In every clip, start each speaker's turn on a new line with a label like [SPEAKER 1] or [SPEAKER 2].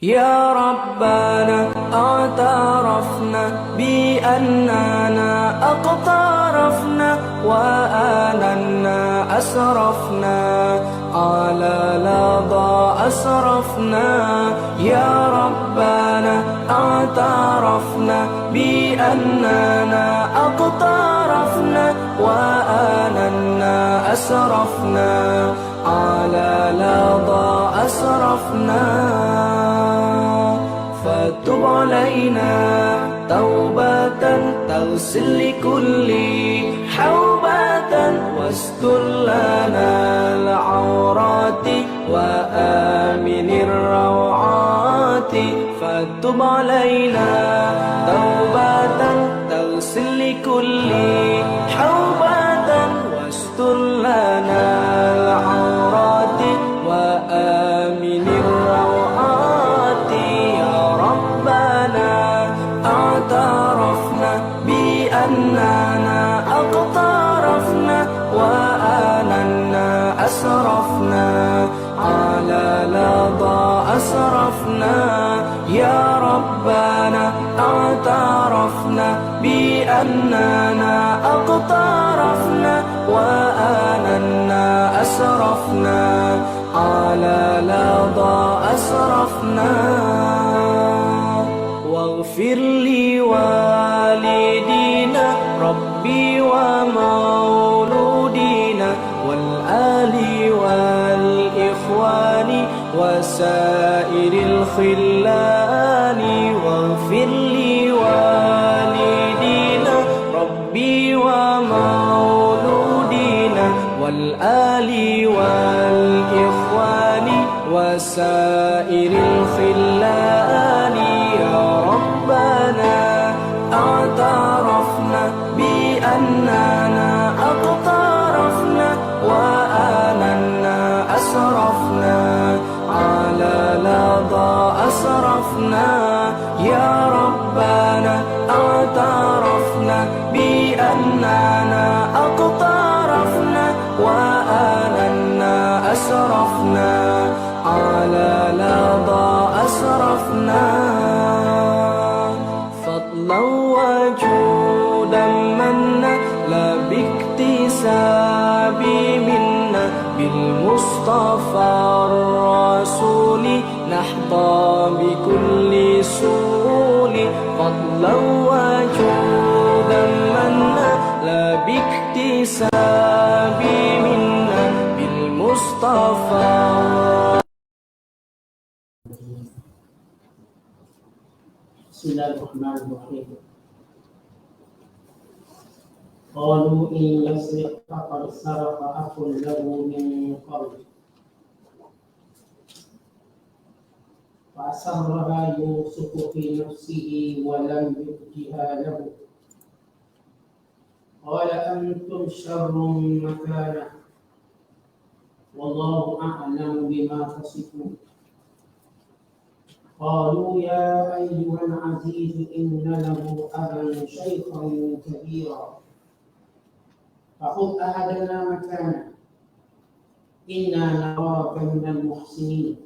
[SPEAKER 1] يا ربنا اعترفنا بأننا اقترفنا وآننا أسرفنا على لظى أسرفنا. يا ربنا اعترفنا بأننا اقترفنا وآننا أسرفنا على لظى أسرفنا. فتب علينا توبة تغسل لكل حوبة واستر لنا العورات وآمن الروعات. فتب علينا توبة تغسل لكل حوبة واستر لنا العورات وآمن الروعات. يا ربنا اعترفنا بأننا اقترفنا وآننا أسرفنا على لظى أسرفنا. يا ربنا اعترفنا بأننا اقترفنا وآننا أسرفنا على لظى أسرفنا. واغفر لوالدينا ربي ومولودينا والآل والإخوان وسائر الخلان. واغفر لوالدينا ربي ومولودينا والآل والإخوان وسائر الخلان. يا ربنا اعترفنا بأننا اقترفنا وآننا أسرفنا على لظى أسرفنا. يا ربنا اعترفنا بأننا اقترفنا وآننا أسرفنا على لظى أسرفنا. فضلا وجودا منا لا باكتساب منا بالمصطفى الرسول نحظى بكل سول. فضلا وجودا منا لا باكتساب منا بالمصطفى.
[SPEAKER 2] بسم الله الرحمن الرحيم. قالوا إن يسرق فقد سرق أخ له من قبل فأسرها يوسف في نفسه ولم يبدها له قال أنتم شر مكانا والله أعلم بما تصفون. قالوا يا أيها العزيز إن له أبا شيخا كبيرا فخذ أحدنا مكانه إنا نراك من المحسنين.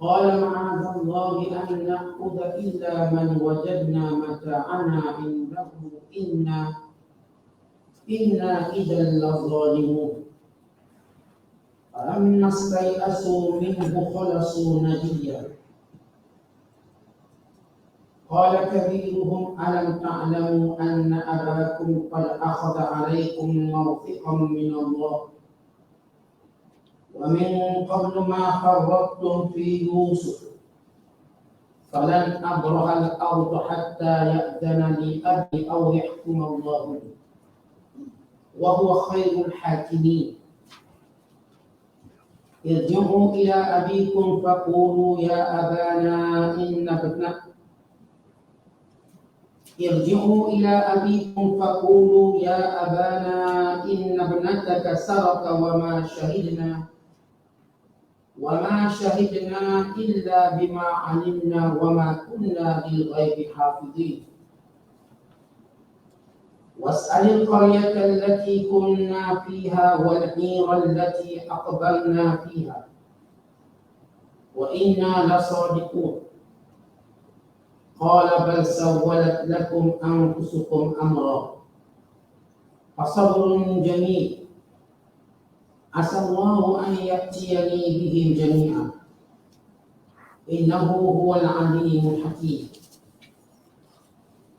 [SPEAKER 2] قال معاذ الله أن نأخذ إلا من وجدنا متاعنا عنده إنا إذا لظالمون. فلما استيئسوا منه خلصوا نجيا قال كبيرهم ألم تعلموا أن أباكم قد أخذ عليكم موثقا من الله ومن قبل ما فرطتم في يوسف فلن أبرح الأرض حتى يأذن لي أبي أو يحكم الله لي وهو خير الحاكمين. ارجعوا إلى أبيكم فقولوا يا أبانا إن ابنتك سرق وما شهدنا إلا بما علمنا وما كنا للغيب حافظين. واسأل القرية التي كنا فيها والعير التي أقبلنا فيها وإنا لصادقون قال بل سولت لكم أنفسكم أمرا فصبر جميل عسى الله أن يأتيني بهم جميعا إنه هو العليم الحكيم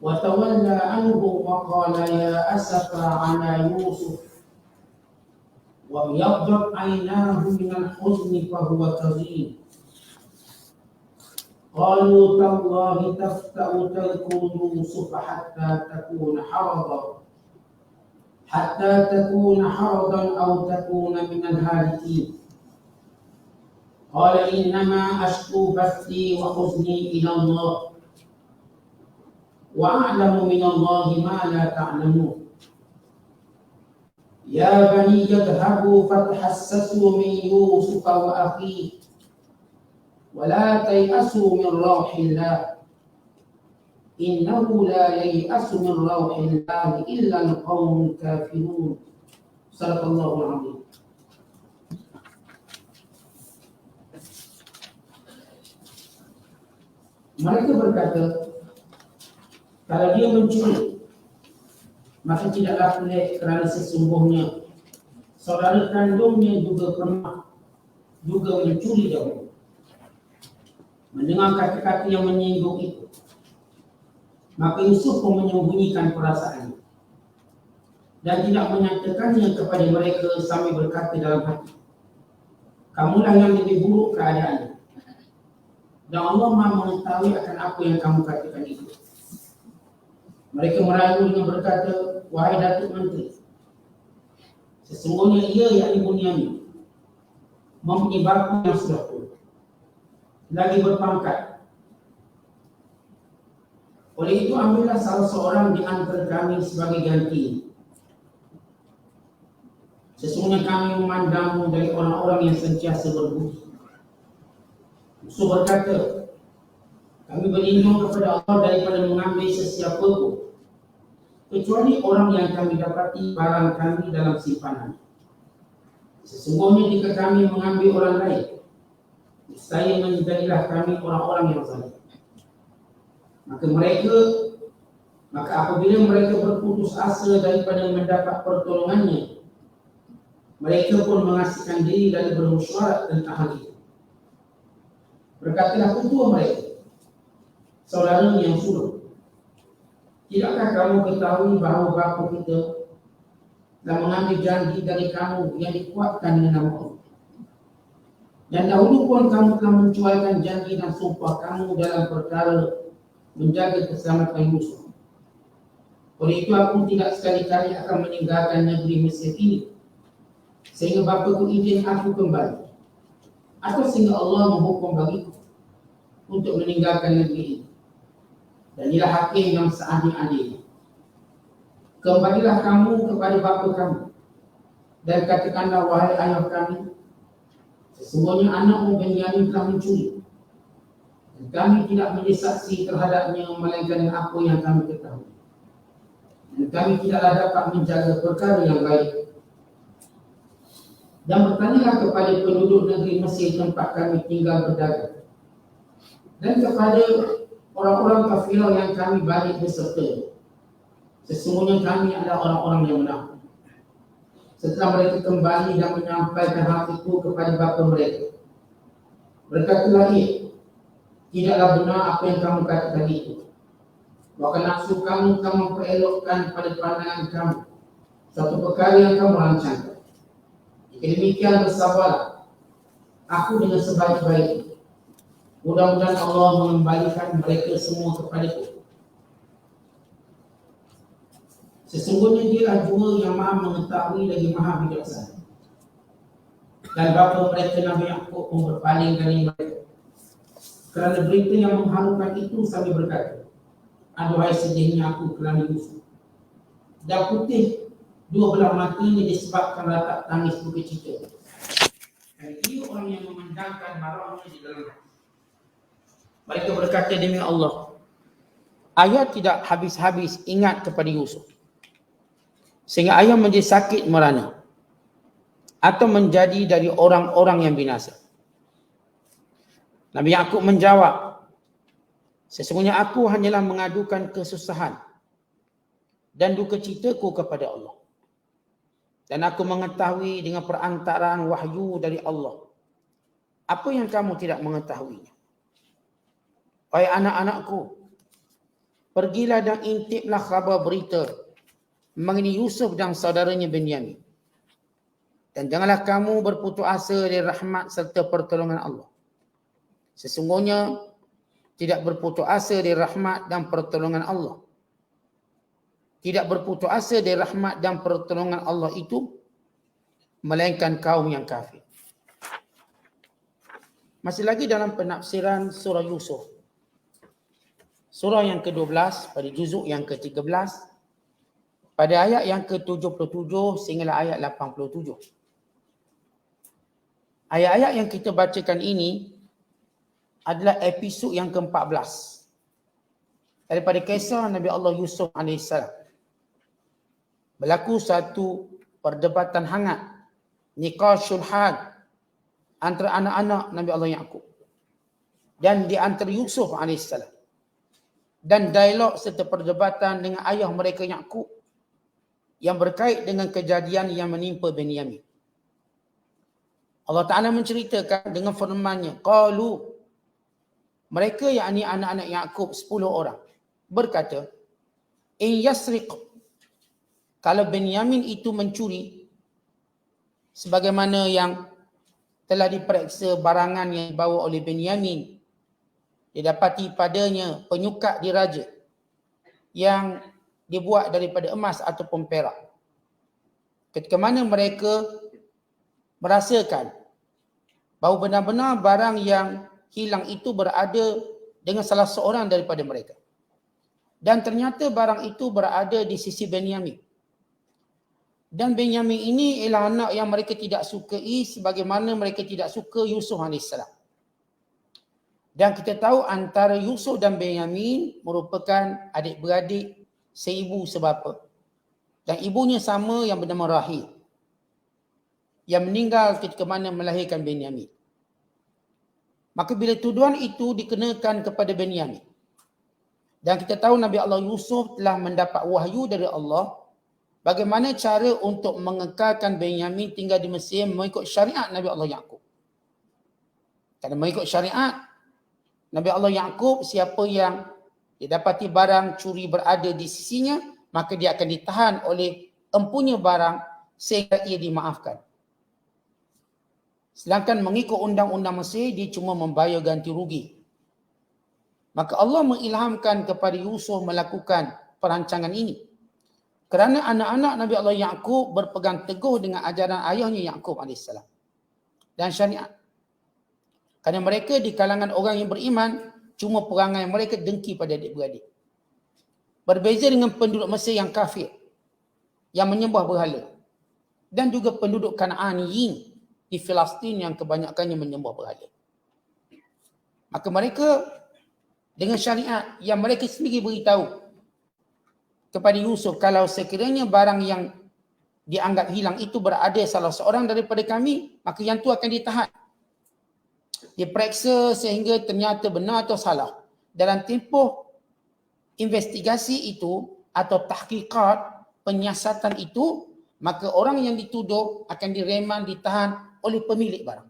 [SPEAKER 2] وتولى عنه وقال يا أسفا على يوسف وابيضت عيناه من الحزن فهو كظيم قالوا تالله تفتأ تذكر يوسف حتى تكون حرضا أو تكون من الهالكين قال إنما أشكو بثي وحزني إلى الله وأعلم من الله ما لا تعلمون يا بني اذهبوا فتحسسوا من يوسف وأخيه ولا تيأسوا من روح الله إنه لا ييأس من روح الله إلا القوم الكافرون صدق الله العظيم. Mereka berkata, kalau dia mencuri, maka tidaklah pelik kerana sesungguhnya saudara kandungnya juga pernah mencuri dahulu. Mendengar kata-kata yang menyinggung itu, maka Yusuf pun menyembunyikan perasaannya dan tidak menyatakannya kepada mereka sambil berkata dalam hati, kamulah yang lebih buruk keadaannya dan Allah Maha mengetahui akan apa yang kamu katakan itu. Mereka merayu dengan berkata, wahai Datuk Menteri, sesungguhnya ia yakni Bunyamin mempunyai bapa yang sudah tua, lagi berpangkat. Oleh itu ambillah salah seorang di antara kami sebagai ganti. Sesungguhnya kami memandangmu dari orang-orang yang sentiasa berbudi. Yusuf berkata, kami berlindung kepada Allah daripada mengambil sesiapa pun, kecuali orang yang kami dapati barang kami dalam simpanan. Sesungguhnya jika kami mengambil orang lain, saya menjadilah kami orang-orang yang zalim. Maka apabila mereka berputus asa daripada mendapat pertolongannya, mereka pun mengasihkan diri dari bermusyawarah tentang hal itu. Berkatalah ketua mereka, saudara yang sulung, tidakkah kamu ketahui bahawa bapa kita telah mengambil janji dari kamu yang dikuatkan dengan nama Allah? Dan dahulu pun kamu telah mencuaikan janji dan sumpah kamu dalam perkara menjaga keselamatan Yusuf. Oleh itu aku tidak sekali-kali akan meninggalkan negeri Mesir ini sehingga bapaku izin aku kembali, atau sehingga Allah menghukum bagiku untuk meninggalkan negeri ini. Dan inilah hakim yang seadil-adilnya. Kembalilah kamu kepada bapa kamu dan katakanlah, wahai ayah kami, sesungguhnya anakmu Benyamin telah mencuri dan kami tidak menjadi saksi terhadapnya melainkan dengan apa yang kami ketahui, dan kami tidaklah dapat menjaga perkara yang baik. Dan bertanyalah kepada penduduk negeri Mesir tempat kami tinggal berdagang, dan kepada orang-orang kafilah yang kami balik beserta, sesungguhnya kami adalah orang-orang yang benar. Setelah mereka kembali dan menyampaikan hal itu kepada bapa mereka, berkatalah ia, tidaklah benar apa yang kamu katakan itu. Bahkan nafsu kamu memperelokkan pada pandangan kamu suatu perkara yang kamu rancangkan. Jika demikian bersabarlah aku dengan sebaik-baiknya. Mudah-mudahan Allah mengembalikan mereka semua kepadaku. Sesungguhnya dialah Jua yang Maha mengetahui lagi Maha bijaksana. Dan bapa mereka Nabi Yaqub pun berpaling dari mereka kerana berita yang mengharukan itu sambil berkata, aduhai sedihnya aku kerana Yusuf. Dan putih dua belah matanya disebabkan ratap tangis berkecita. Dan dia orang yang memandangkan marahnya di dalam hati. Mereka berkata, demi Allah, ayah tidak habis-habis ingat kepada Yusuf sehingga ayah menjadi sakit merana atau menjadi dari orang-orang yang binasa. Nabi Yaqub menjawab, sesungguhnya aku hanyalah mengadukan kesusahan dan duka citaku kepada Allah. Dan aku mengetahui dengan perantaraan wahyu dari Allah apa yang kamu tidak mengetahuinya. Wahai anak-anakku, pergilah dan intiplah khabar berita mengenai Yusuf dan saudaranya Benyamin. Dan janganlah kamu berputus asa dari rahmat serta pertolongan Allah. Sesungguhnya tidak berputus asa dari rahmat dan pertolongan Allah. Tidak berputus asa dari rahmat dan pertolongan Allah itu melainkan kaum yang kafir. Masih lagi dalam penafsiran surah Yusuf. Surah yang ke-12 pada juzuk yang ke-13 pada ayat yang ke-77 sehinggalah ayat 87. Ayat-ayat yang kita bacakan ini adalah episod yang ke-14 daripada kisah Nabi Allah Yusuf AS. Berlaku satu perdebatan hangat, niqashul had antara anak-anak Nabi Allah Yaqub dan di antara Yusuf AS, dan dialog serta perdebatan dengan ayah mereka Yaqub yang berkait dengan kejadian yang menimpa Benyamin. Allah Ta'ala menceritakan dengan firman-Nya, qalu, mereka yakni anak-anak Yaqub 10 orang berkata, in yasriq, kalau Benyamin itu mencuri sebagaimana yang telah diperiksa barangan yang dibawa oleh Benyamin, didapati padanya penyukat diraja yang dibuat daripada emas ataupun perak. Ketika mana mereka merasakan bahawa benar-benar barang yang hilang itu berada dengan salah seorang daripada mereka. Dan ternyata barang itu berada di sisi Benyamin. Dan Benyamin ini ialah anak yang mereka tidak sukai sebagaimana mereka tidak suka Yusuf AS. Dan kita tahu antara Yusuf dan Benyamin merupakan adik-beradik seibu sebapa. Dan ibunya sama yang bernama Rahil, yang meninggal ketika mana melahirkan Benyamin. Maka bila tuduhan itu dikenakan kepada Benyamin, dan kita tahu Nabi Allah Yusuf telah mendapat wahyu dari Allah bagaimana cara untuk mengekalkan Benyamin tinggal di Mesir mengikut syariat Nabi Allah Yaqub. Kerana mengikut syariat Nabi Allah Yaqub, siapa yang didapati barang curi berada di sisinya, maka dia akan ditahan oleh empunya barang sehingga ia dimaafkan. Sedangkan mengikut undang-undang Mesir, dia cuma membayar ganti rugi. Maka Allah mengilhamkan kepada Yusuf melakukan perancangan ini. Kerana anak-anak Nabi Allah Yaqub berpegang teguh dengan ajaran ayahnya Yaqub AS dan syariat. Kerana mereka di kalangan orang yang beriman, cuma perangai mereka dengki pada adik-beradik. Berbeza dengan penduduk Mesir yang kafir, yang menyembah berhala. Dan juga penduduk Kanaaniyin di Palestin yang kebanyakannya menyembah berhala. Maka mereka dengan syariat yang mereka sendiri beritahu kepada Yusuf, kalau sekiranya barang yang dianggap hilang itu berada salah seorang daripada kami, maka yang tu akan ditahan. Diperiksa sehingga ternyata benar atau salah. Dalam tempoh investigasi itu atau tahqiqat, penyiasatan itu, maka orang yang dituduh akan direman, ditahan oleh pemilik barang.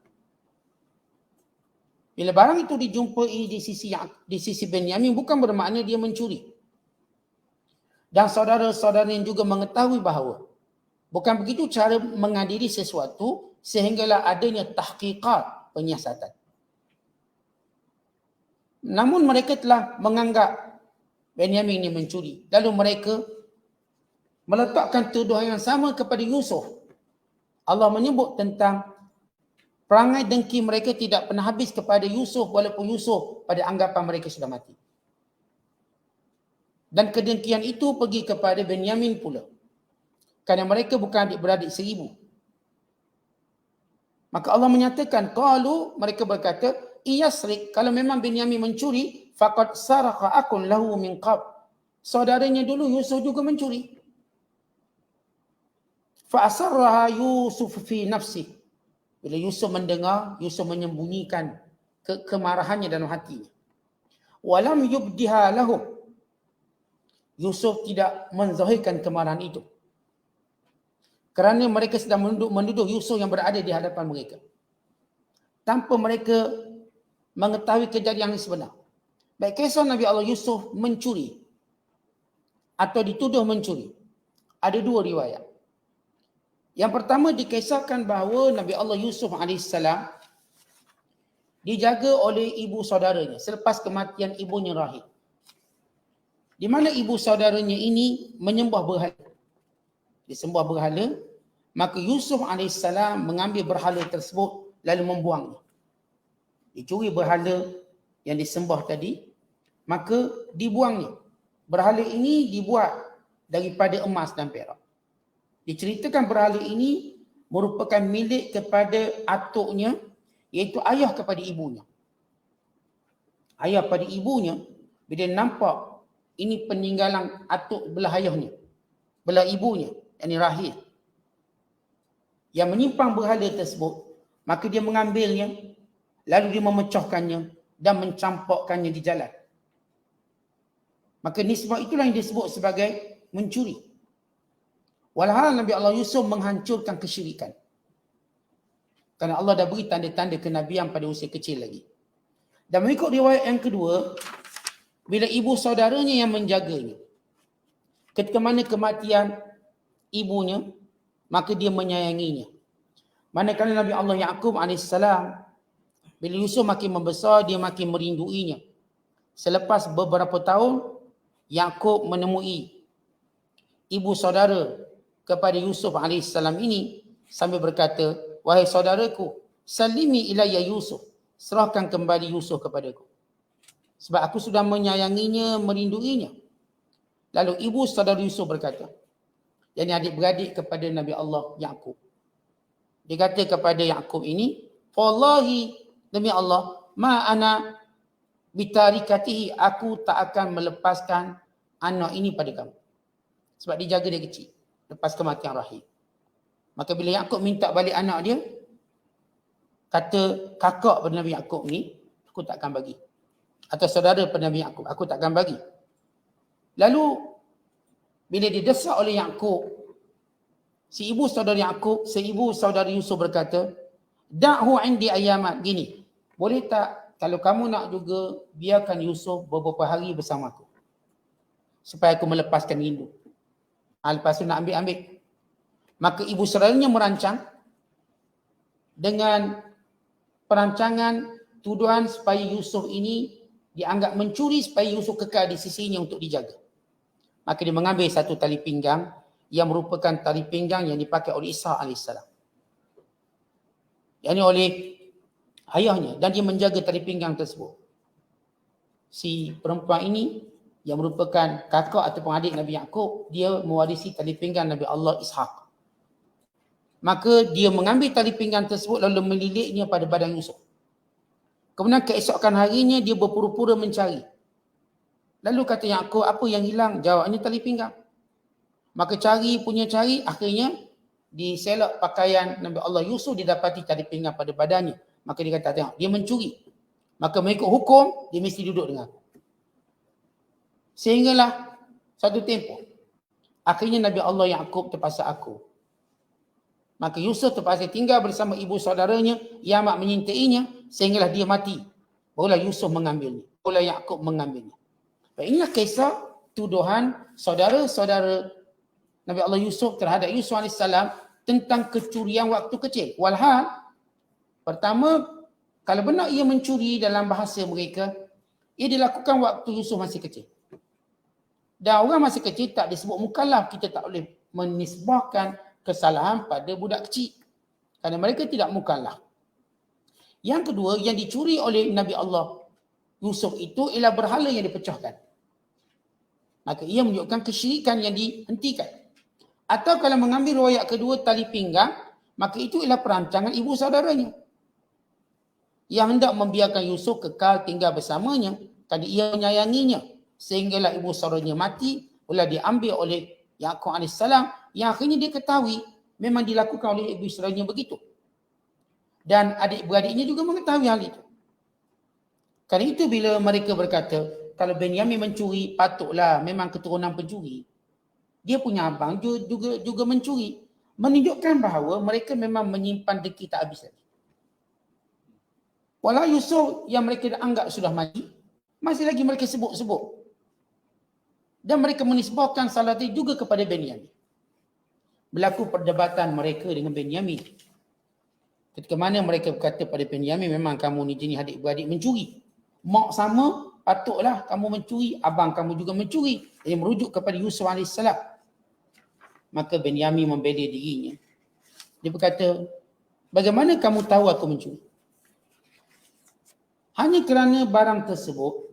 [SPEAKER 2] Bila barang itu dijumpai di sisi Benyamin, bukan bermakna dia mencuri. Dan saudara-saudara yang juga mengetahui bahawa bukan begitu cara mengadili sesuatu sehinggalah adanya tahqiqat, penyiasatan. Namun mereka telah menganggap Benyamin ini mencuri. Lalu mereka meletakkan tuduhan yang sama kepada Yusuf. Allah menyebut tentang perangai dengki mereka tidak pernah habis kepada Yusuf walaupun Yusuf pada anggapan mereka sudah mati. Dan kedengkian itu pergi kepada Benyamin pula. Kerana mereka bukan adik-beradik seribu. Maka Allah menyatakan, qalu, mereka berkata, iyasrik, kalau memang Benyamin mencuri, faqad saraka akun lahu min qab. Saudaranya dulu Yusuf juga mencuri. Fa asarraha Yusuf fi nafsi. Bila Yusuf mendengar, Yusuf menyembunyikan
[SPEAKER 3] kemarahannya dalam hatinya. Walam yubdiha lahum. Yusuf tidak menzahirkan kemarahan itu. Kerana mereka sedang menuduh Yusuf yang berada di hadapan mereka. Tanpa mereka mengetahui kejadian yang sebenar. Baik kisah Nabi Allah Yusuf mencuri atau dituduh mencuri. Ada dua riwayat. Yang pertama dikisahkan bahawa Nabi Allah Yusuf AS dijaga oleh ibu saudaranya selepas kematian ibunya Rahim. Di mana ibu saudaranya ini menyembah berhala. Disembah berhala, maka Yusuf AS mengambil berhala tersebut lalu membuangnya. Dicuri berhala yang disembah tadi, maka dibuangnya. Berhala ini dibuat daripada emas dan perak. Diceritakan berhala ini merupakan milik kepada atuknya, iaitu ayah kepada ibunya. Ayah pada ibunya, bila nampak ini peninggalan atuk belah ayahnya, belah ibunya, yakni Rahil, yang menyimpang berhala tersebut, maka dia mengambilnya, lalu dia memecahkannya dan mencampakkannya di jalan. Maka nisbah itulah yang disebut sebagai mencuri. Walhal Nabi Allah Yusuf menghancurkan kesyirikan. Kerana Allah dah beri tanda-tanda kenabian pada usia kecil lagi. Dan mengikut riwayat yang kedua, bila ibu saudaranya yang menjaganya, ketika mana kematian ibunya, maka dia menyayanginya. Manakala Nabi Allah Yaqub AS, bila Yusuf makin membesar, dia makin merinduinya. Selepas beberapa tahun, Yaqub menemui ibu saudara kepada Yusuf AS ini sambil berkata, wahai saudaraku, salimi ilayya Yusuf, serahkan kembali Yusuf kepadaku. Sebab aku sudah menyayanginya, merinduinya. Lalu ibu saudara Yusuf berkata, yang adik-beradik kepada Nabi Allah Yaqub. Dia kata kepada Yaqub ini, wallahi, demi Allah, ma ana bitarikatihi, aku tak akan melepaskan anak ini pada kamu. Sebab dia jaga dia kecil lepas kematian Rahim. Maka bila Yaqub minta balik anak dia, kata kakak pada Nabi Yaqub ni, aku tak akan bagi. Atau saudara pada Nabi Yaqub, aku tak akan bagi. Lalu bila didesak oleh Yaqub, si ibu saudara Yusuf berkata, da'hu indi ayamat, gini, boleh tak kalau kamu nak juga biarkan Yusuf beberapa hari bersama aku, supaya aku melepaskan rindu. Lepas tu nak ambil. Maka ibu saudaranya merancang dengan perancangan tuduhan supaya Yusuf ini dianggap mencuri, supaya Yusuf kekal di sisinya untuk dijaga. Maka dia mengambil satu tali pinggang yang merupakan tali pinggang yang dipakai oleh Isa AS. Yang ini oleh ayahnya, dan dia menjaga tali pinggang tersebut. Si perempuan ini yang merupakan kakak ataupun adik Nabi Yaqub, dia mewarisi tali pinggang Nabi Allah Ishaq. Maka dia mengambil tali pinggang tersebut lalu melilitnya pada badan Yusuf. Kemudian keesokan harinya dia berpura-pura mencari. Lalu kata Yaqub, apa yang hilang? Jawabnya tali pinggang. Maka cari, akhirnya diselak pakaian Nabi Allah Yusuf, didapati tali pinggang pada badannya. Maka dia kata, tengok, dia mencuri. Maka mengikut hukum, dia mesti duduk dengan aku. Sehinggalah satu tempoh, akhirnya Nabi Allah Yaqub terpaksa akur. Maka Yusuf terpaksa tinggal bersama ibu saudaranya yang amat menyintainya, sehinggalah dia mati. Barulah Yusuf mengambilnya. Barulah Yaqub mengambilnya. Inilah kisah tuduhan saudara-saudara Nabi Allah Yusuf terhadap Yusuf AS tentang kecurian waktu kecil. Walhal, pertama, kalau benar ia mencuri dalam bahasa mereka, ia dilakukan waktu Yusuf masih kecil. Dan orang masih kecil tak disebut mukallaf, kita tak boleh menisbahkan kesalahan pada budak kecil. Kerana mereka tidak mukallaf. Yang kedua, yang dicuri oleh Nabi Allah Yusuf itu ialah berhala yang dipecahkan. Maka ia menunjukkan kesyirikan yang dihentikan. Atau kalau mengambil riwayat kedua, tali pinggang, maka itu ialah perancangan ibu saudaranya yang hendak membiarkan Yusuf kekal tinggal bersamanya kerana ia menyayanginya. Sehinggalah ibu saudaranya mati, pula diambil oleh Yaqub AS, yang akhirnya dia ketahui memang dilakukan oleh ibu saudaranya begitu. Dan adik-beradiknya juga mengetahui hal itu. Kerana itu bila mereka berkata, kalau Benyamin mencuri, patutlah memang keturunan pencuri. Dia punya abang juga mencuri. Menunjukkan bahawa mereka memang menyimpan dengki tak habis lagi. Walau Yusuf yang mereka anggap sudah mati, masih lagi mereka sebut-sebut. Dan mereka menisbahkan salah itu juga kepada Benyamin. Berlaku perdebatan mereka dengan Benyamin. Ketika mana mereka berkata pada Benyamin, memang kamu ni jenis adik-beradik mencuri. Mak sama, patutlah kamu mencuri, abang kamu juga mencuri. Ia merujuk kepada Yusuf AS. Maka Benyamin membela dirinya. Dia berkata, bagaimana kamu tahu aku mencuri? Hanya kerana barang tersebut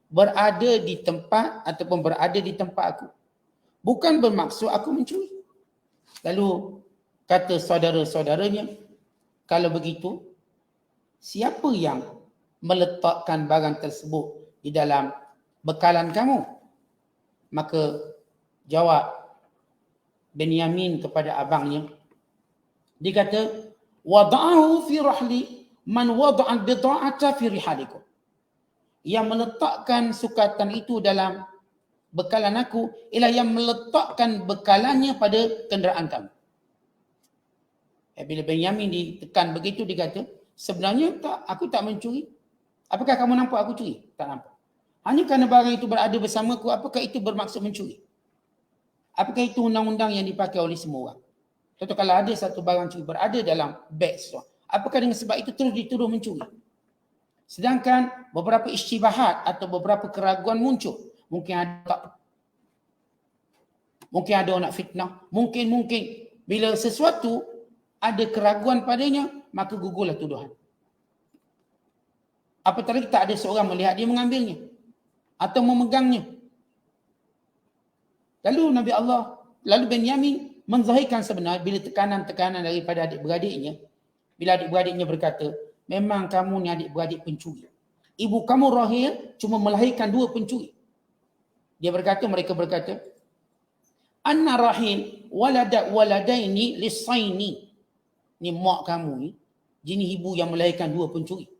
[SPEAKER 3] berada di tempat ataupun berada di tempat aku. Bukan bermaksud aku mencuri. Lalu kata saudara-saudaranya, kalau begitu, siapa yang meletakkan barang tersebut di dalam bekalan kamu? Maka jawab Benyamin kepada abangnya. Dia kata, wada'ahu fi rahli man wada'al bida'ata fi rihalikum. Yang meletakkan sukatan itu dalam bekalan aku ialah yang meletakkan bekalannya pada kenderaan kamu. Bila Benyamin ditekan begitu, dia kata, sebenarnya aku tak mencuri. Apakah kamu nampak aku curi? Tak nampak. Hanya kerana barang itu berada bersamaku, apakah itu bermaksud mencuri? Apakah itu undang-undang yang dipakai oleh semua orang? Contoh, kalau ada satu barang curi berada dalam beg seseorang, apakah dengan sebab itu terus dituduh mencuri? Sedangkan beberapa istibahat atau beberapa keraguan muncul. Mungkin ada orang nak fitnah. Mungkin bila sesuatu ada keraguan padanya, maka gugurlah tuduhan. Apatah lagi tak ada seorang melihat dia mengambilnya atau memegangnya. Lalu Benyamin menzahirkan sebenarnya bila tekanan-tekanan daripada adik-beradiknya. Bila adik-beradiknya berkata, memang kamu ni adik-beradik pencuri. Ibu kamu Rahil cuma melahirkan 2 pencuri. Mereka berkata, Anna Rahil waladaini lisaini. Ni mak kamu ni, jenis ibu yang melahirkan 2 pencuri.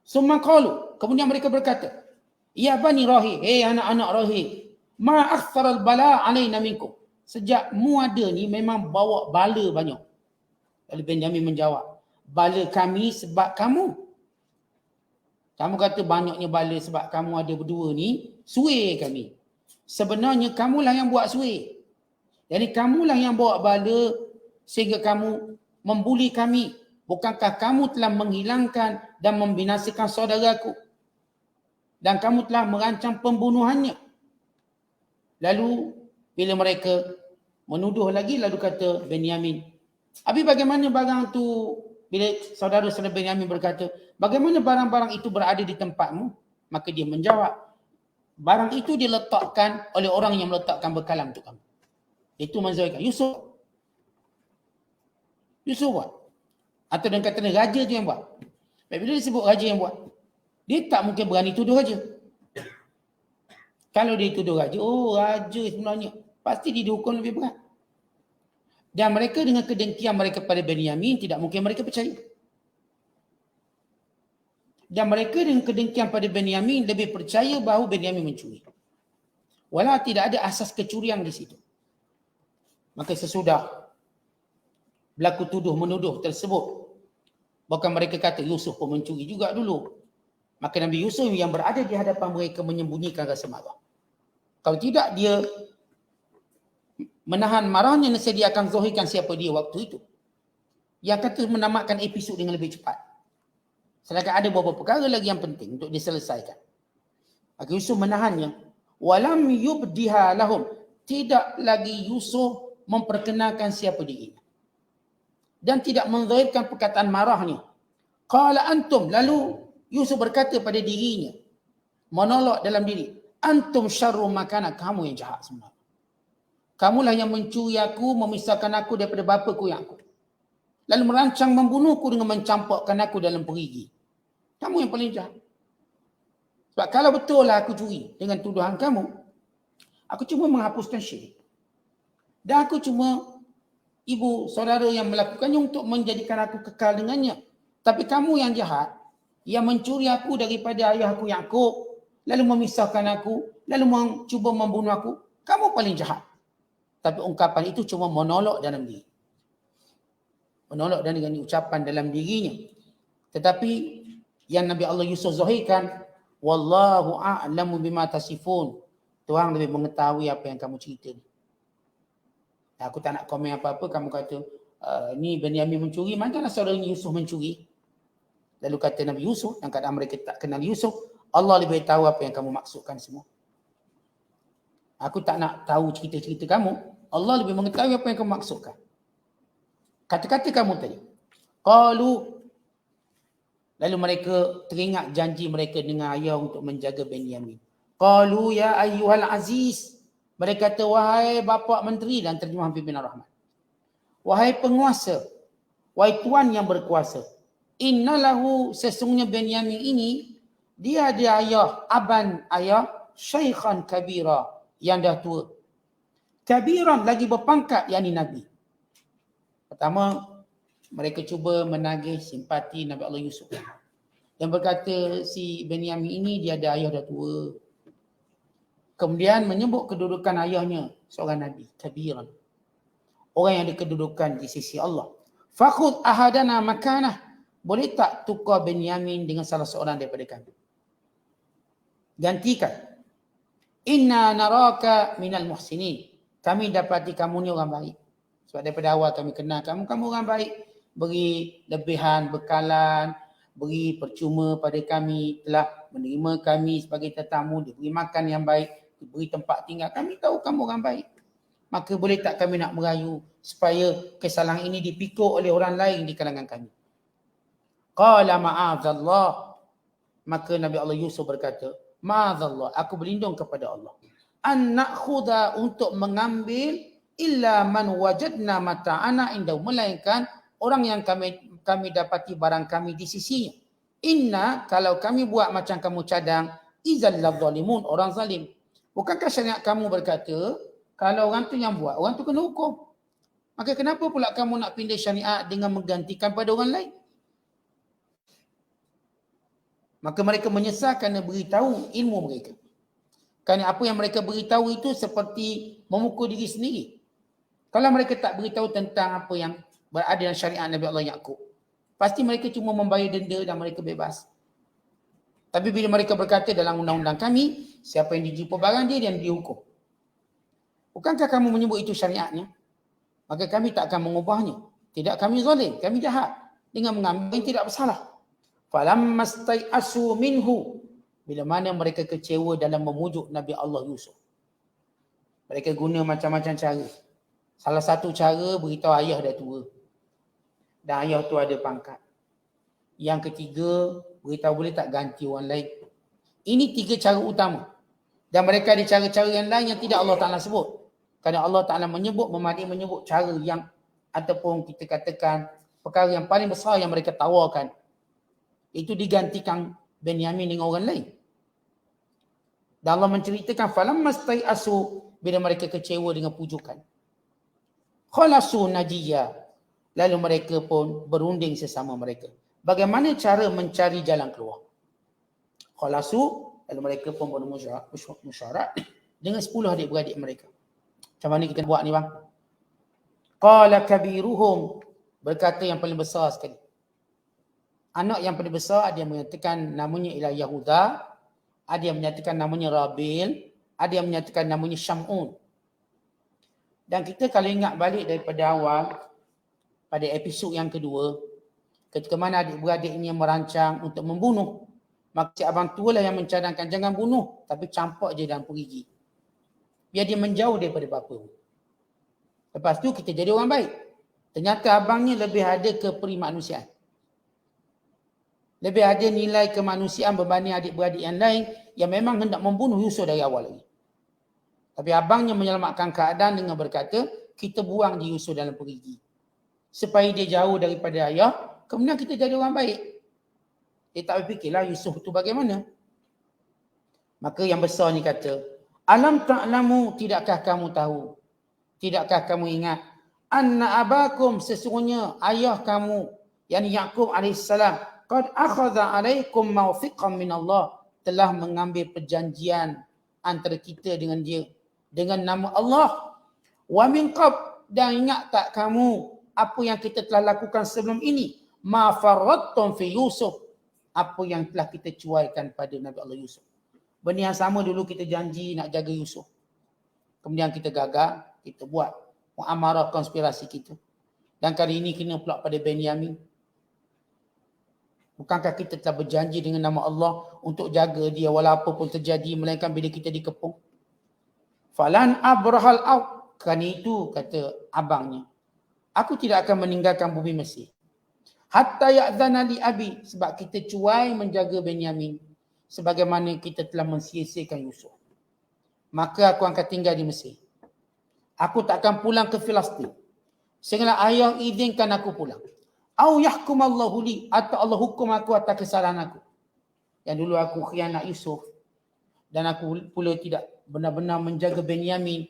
[SPEAKER 3] Summa qalu, kemudian mereka berkata, ya bani Rahil, anak-anak Rahil, ma akhtaral bala alaina minkum. Sejak mu ada ni memang bawa bala banyak. Lalu Benyamin menjawab, bala kami sebab kamu. Kamu kata banyaknya bala sebab kamu ada berdua ni, suai kami. Sebenarnya kamulah yang buat suai. Jadi kamulah yang bawa bala sehingga kamu membuli kami. Bukankah kamu telah menghilangkan dan membinasakan saudaraku? Dan kamu telah merancang pembunuhannya. Lalu bila mereka menuduh lagi, lalu kata Benyamin, habis bagaimana barang tu? Bila saudara-saudara Benyamin berkata, bagaimana barang-barang itu berada di tempatmu? Maka dia menjawab, barang itu diletakkan oleh orang yang meletakkan bekalan untuk kamu. Itu menzahirkan Yusuf buat. Atau dengan kata raja tu yang buat. Bila disebut raja yang buat, dia tak mungkin berani tuduh raja. Kalau dia tuduh raja, raja sebenarnya, pasti dia dihukum lebih berat. Dan mereka dengan kedengkian mereka pada Benyamin, tidak mungkin mereka percaya. Dan mereka dengan kedengkian pada Benyamin lebih percaya bahawa Benyamin mencuri. Walau tidak ada asas kecurian di situ. Maka sesudah berlaku tuduh-menuduh tersebut, bahkan mereka kata Yusuf pun mencuri juga dulu. Maka Nabi Yusuf yang berada di hadapan mereka menyembunyikan rasa marah. Kalau tidak, dia menahan marahnya, nescaya dia akan zahirkan siapa dia waktu itu. Yang kata menamatkan episod dengan lebih cepat. Sedangkan ada beberapa perkara lagi yang penting untuk diselesaikan. Maka Yusuf menahannya. Walam yubdiha lahum. Tidak lagi Yusuf memperkenalkan siapa dirinya. Dan tidak menzahirkan perkataan marahnya. Qala antum. Lalu Yusuf berkata pada dirinya, monolog dalam diri, antum syarru makana, kamu yang jahat sebenarnya. Kamulah yang mencuri aku, memisahkan aku daripada bapaku yang aku. Lalu merancang membunuhku dengan mencampakkan aku dalam perigi. Kamu yang paling jahat. Sebab kalau betul lah aku curi dengan tuduhan kamu, aku cuma menghapuskan syirik. Dan aku cuma ibu saudara yang melakukannya untuk menjadikan aku kekal dengannya. Tapi kamu yang jahat, yang mencuri aku daripada ayah aku Yaqub, lalu memisahkan aku, lalu cuba membunuh aku. Kamu paling jahat. Tapi ungkapan itu cuma monolog dalam diri. Menolak dan dengan ucapan dalam dirinya. Tetapi yang Nabi Allah Yusuf zahirkan, wallahu a'lamu bima tasifun. Tuhan lebih mengetahui apa yang kamu cerita. Aku tak nak komen apa-apa, kamu kata ni Benyamin mencuri, macam mana saudara Yusuf mencuri? Lalu kata Nabi Yusuf, yang kadang mereka tak kenal Yusuf, Allah lebih tahu apa yang kamu maksudkan semua. Aku tak nak tahu cerita-cerita kamu, Allah lebih mengetahui apa yang kamu maksudkan. Kata-kata kamu tadi. Qalu, lalu mereka teringat janji mereka dengan ayah untuk menjaga Benyamin. Qalu ya ayyuhal aziz. Mereka kata, wahai bapa menteri, dan terjemahan pimpinan Rahman. Wahai penguasa, wahai tuan yang berkuasa. Innalahu, sesungguhnya Benyamin ini, dia ada ayah, aban ayah, syaikhan kabira, yang dah tua. Kabiran, lagi berpangkat, yakni Nabi. Pertama, mereka cuba menagih simpati Nabi Allah Yusuf. Yang berkata si Benyamin ini dia ada ayah dah tua. Kemudian menyebut kedudukan ayahnya seorang Nabi, kabiran. Orang yang ada kedudukan di sisi Allah. Fakhudh ahadana makanah. Boleh tak tukar Benyamin dengan salah seorang daripada kami? Gantikan. Inna naraka minal muhsinin. Kami dapati kamu ni orang baik. Sebab daripada awal kami kenal kamu orang baik. Beri lebihan, bekalan, beri percuma pada kami, telah menerima kami sebagai tetamu, diberi makan yang baik, diberi tempat tinggal. Kami tahu kamu orang baik. Maka boleh tak kami nak merayu supaya kesalahan ini dipikul oleh orang lain di kalangan kami. Qala ma'adzallah. Maka Nabi Allah Yusuf berkata, ma'adzallah, aku berlindung kepada Allah. An na'khudha, untuk mengambil, illa man wajadna mata'ana indahu, melainkan orang yang kami dapati barang kami di sisinya. Inna, kalau kami buat macam kamu cadang, izal zalimun, orang zalim. Bukankah syariat kamu berkata, kalau orang tu yang buat, orang tu kena hukum. Maka kenapa pula kamu nak pindah syariat dengan menggantikan pada orang lain? Maka mereka menyesal kerana beritahu ilmu mereka. Kerana apa yang mereka beritahu itu seperti memukul diri sendiri. Kalau mereka tak beritahu tentang apa yang berada dalam syariat Nabi Allah Yaqub, pasti mereka cuma membayar denda dan mereka bebas. Tapi bila mereka berkata dalam undang-undang kami, siapa yang dijumpa barang dia dan dihukum. Bukankah kamu menyebut itu syariatnya? Maka kami tak akan mengubahnya. Tidak, kami zalim, kami jahat dengan mengambil yang tidak bersalah. Falamma stai'asu minhu, bila mana mereka kecewa dalam memujuk Nabi Allah Yusuf. Mereka guna macam-macam cara. Salah satu cara beritahu ayah dah tua. Dan ayah tu ada pangkat. Yang ketiga, beritahu boleh tak ganti orang lain. Ini 3 cara utama. Dan mereka ada cara-cara yang lain yang tidak Allah Ta'ala sebut. Kerana Allah Ta'ala menyebut cara yang, ataupun kita katakan perkara yang paling besar yang mereka tawarkan. Itu digantikan Benyamin dengan orang lain. Dan Allah menceritakan falamma stai'asu, bila mereka kecewa dengan pujukan. Khalasu najiyya, lalu mereka pun berunding sesama mereka. Bagaimana cara mencari jalan keluar? Khalasu, lalu mereka pun bermusyarat dengan 10 adik-beradik mereka. Macam mana kita buat ni bang? Qala kabiruhum, berkata yang paling besar sekali. Anak yang paling besar, ada yang menyatakan namanya ialah Yahuda, ada yang menyatakan namanya Rabil, ada yang menyatakan namanya Syamun. Dan kita kalau ingat balik daripada awal, pada episod yang kedua, ketika mana adik-beradik ini merancang untuk membunuh, maka si abang tua lah yang mencadangkan, jangan bunuh, tapi campak je dalam perigi. Biar dia menjauh daripada bapa. Lepas tu kita jadi orang baik. Ternyata abangnya lebih ada keperimanusiaan. Lebih ada nilai kemanusiaan berbanding adik-beradik yang lain yang memang hendak membunuh Yusuf dari awal lagi. Tapi abangnya menyelamatkan keadaan dengan berkata, kita buang di Yusuf dalam perigi. Supaya dia jauh daripada ayah, kemudian kita jadi orang baik. Dia tak berfikirlah Yusuf itu bagaimana. Maka yang besar ni kata, alam ta'lamu, tidakkah kamu tahu? Tidakkah kamu ingat? Anna abakum, sesungguhnya ayah kamu, yakni Yaqub AS, qad akhadha 'alaikum mawthiqan min Allah, telah mengambil perjanjian antara kita dengan dia dengan nama Allah. Wa min qab, dan ingat tak kamu apa yang kita telah lakukan sebelum ini, ma farattum fi Yusuf, apa yang telah kita cuaikan pada Nabi Allah Yusuf. Benda yang sama dulu kita janji nak jaga Yusuf. Kemudian kita gagal, kita buat muamarah konspirasi kita. Dan kali ini kena pula pada Benyamin. Bukankah kita telah berjanji dengan nama Allah untuk jaga dia walaupun pun terjadi, melainkan bila kita dikepung. Falan abrahal au, kan itu kata abangnya, aku tidak akan meninggalkan bumi Mesir hatta ya'zana li abi, sebab kita cuai menjaga Benyamin sebagaimana kita telah mensia-siakan Yusuf. Maka aku akan tinggal di Mesir. Aku tak akan pulang ke Filistin sehinggalah ayah izinkan aku pulang. Au yahkumallahu li, atau Allah hukum aku atas kesalahan aku. Yang dulu aku khianat Yusuf dan aku pula tidak benar-benar menjaga Benyamin.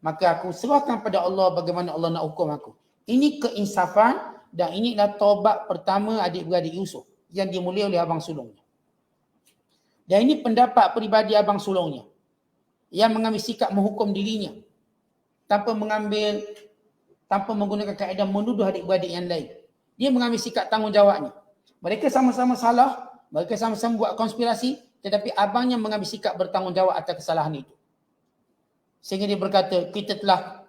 [SPEAKER 3] Maka aku serahkan pada Allah bagaimana Allah nak hukum aku. Ini keinsafan dan inilah taubat pertama adik-beradik Yusuf yang dimulai oleh abang sulungnya. Dan ini pendapat peribadi abang sulungnya yang mengambil sikap menghukum dirinya tanpa menggunakan kaedah menuduh adik-beradik yang lain. Dia mengambil sikap tanggungjawabnya. Mereka sama-sama salah, mereka sama-sama buat konspirasi, tetapi abangnya mengambil sikap bertanggungjawab atas kesalahan itu. Sehingga dia berkata, kita telah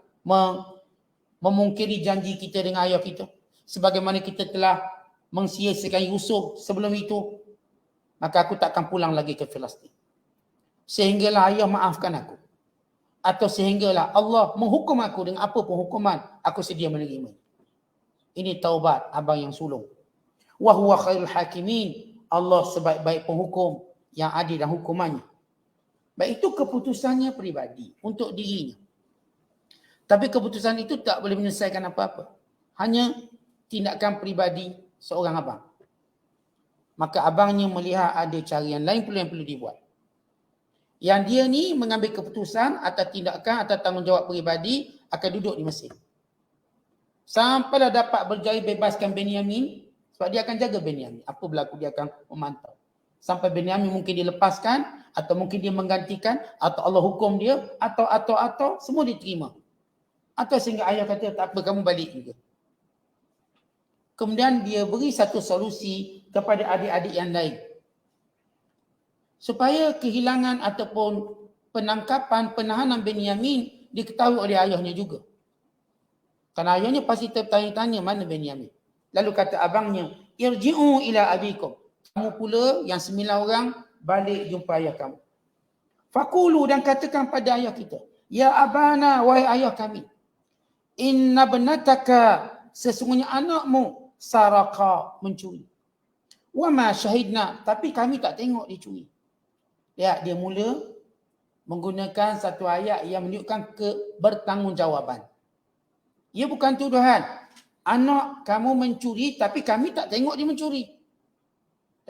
[SPEAKER 3] memungkiri janji kita dengan ayah kita. Sebagaimana kita telah mensia-siakan Yusuf sebelum itu, maka aku takkan pulang lagi ke Filistin. Sehinggalah ayah maafkan aku. Atau sehinggalah Allah menghukum aku dengan apa pun hukuman, aku sedia menerima. Ini taubat abang yang sulung. Wa huwa khairul hakimin, Allah sebaik-baik penghukum yang adil dan hukumannya. Baik, itu keputusannya peribadi untuk dirinya. Tapi keputusan itu tak boleh menyelesaikan apa-apa. Hanya tindakan peribadi seorang abang. Maka abangnya melihat ada cara yang lain pula yang perlu dibuat. Yang dia ni mengambil keputusan atas tindakan, atas tanggungjawab peribadi, akan duduk di Mesir. Sampailah dapat berjaya bebaskan Benyamin, sebab dia akan jaga Benyamin. Apa berlaku dia akan memantau. Sampai Benyamin mungkin dilepaskan, atau mungkin dia menggantikan, atau Allah hukum dia, atau semua diterima. Atau sehingga ayah kata, tak apa, kamu balik juga. Kemudian dia beri satu solusi kepada adik-adik yang lain. Supaya kehilangan ataupun penangkapan, penahanan Benyamin diketahui oleh ayahnya juga. Kerana ayahnya pasti tertanya-tanya mana Benyamin. Lalu kata abangnya, irji'u ila abikum. Kamu pula yang 9 orang balik jumpa ayah kamu. Fakulu, dan katakan pada ayah kita, ya abana, wahai ayah kami, inna benataka, sesungguhnya anakmu, saraka, mencuri. Wa ma syahidna, tapi kami tak tengok dia curi. Lihat, dia mula menggunakan satu ayat yang menunjukkan kebertanggungjawaban. Ia bukan tuduhan. Anak kamu mencuri tapi kami tak tengok dia mencuri.